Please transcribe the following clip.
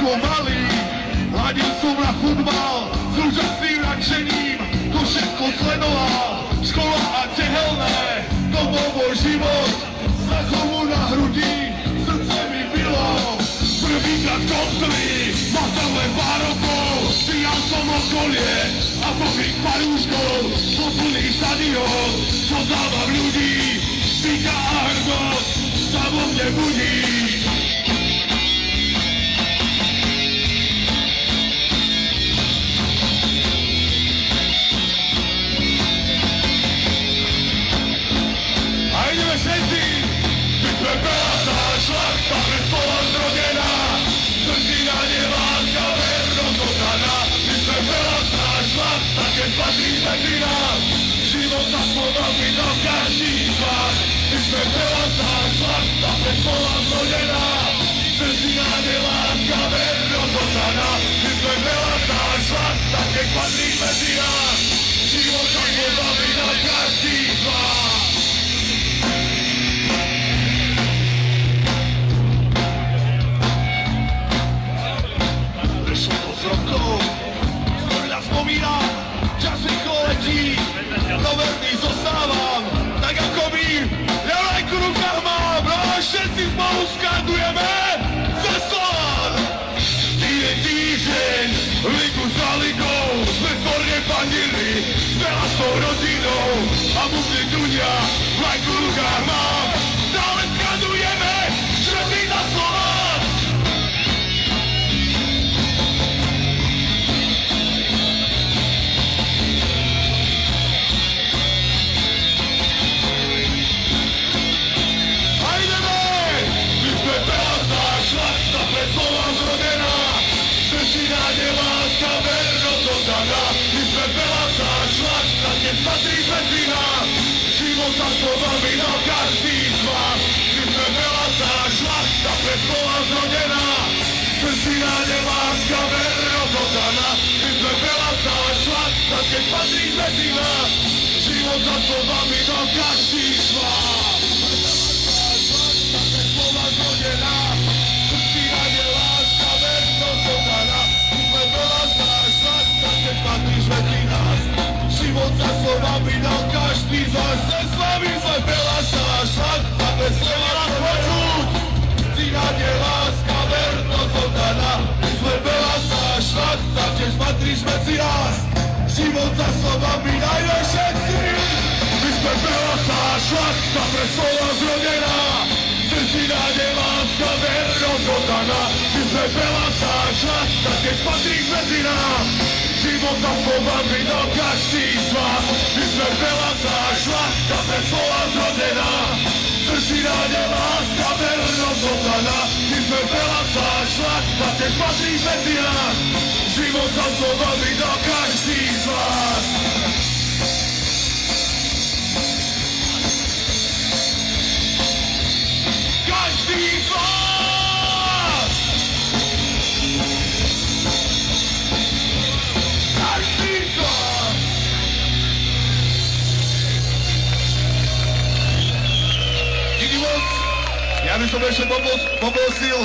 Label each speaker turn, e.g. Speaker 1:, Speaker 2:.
Speaker 1: ako malý. Hladil som na futbal s úžasným nadšením, to všetko sledoval. Škola a tehelné, to bol môj život. Zachovu na hrudi, srdce mi bylo. Prvýkrát v kostoli, mal tam len pár rokov. Prijal som okolie a pokrik parúškov. Po plný stadión, čo zábav ľudí. Píka a hrdosť sa vo mne budí. A ideme všetci! My sme Belasá, šlachta, bez slova zrodená. Srdcina, neláska, vernosť oddaná. My sme Belasá, šlachta, keď patrí medzi nás. Život za slovami do každý z vás. My sme Belasá, šlachta, bez slova zrodená. Srdcina, neláska, vernosť oddaná. My sme Belasá, šlachta, keď patrí medzi nás. Život za slovami do každý z vás. Spomínam, čas rýchlo letí, no verný zostávam, tak ako my, ja lajku v rukách mám, no a všetci spolu skandujeme Zeslán! Týždeň, ligu za ligou, sme svorne pandili, s Belasou rodinou, a bubny dunia, lajku v rukách mám, stále skandujeme, všetci za Slován! Slova zrodená, srdcina, neláska, vernosť oddaná. My sme Belasá, šlachta, keď patrí medzi nás. Život za slovami, no každý z vás. My sme Belasá, šlachta, pre slova zrodená. Srdcina, neláska, vernosť oddaná. My sme Belasá, šlachta, keď patrí medzi nás. Život za slovami, no každý z vás. Šlachta, pre slova zrodená. Život za slovami dal každý z vás. Zeslaví sme Belasá, šlachta, bez slova počuť. Srdcina, neláska, vernosť oddaná. My sme Belasá, šlachta, tiež patríš medzi nás. Život za slovami dajme všetci. My sme Belasá, šlachta, bez slova zrodená. Srdcina, neláska, vernosť oddaná. My sme Belasá, šlachta, tiež patríš medzi nás. Život za slovami do každý z vás. My sme Belasá, šlachta, bez slova zrodená. Srdcina, neláska, vernosť oddaná. My sme Belasá, šlachta, tiež patrí medzi nás. Život za slovami do každý z vás. Každý z vás! Ja by som ešte poprosil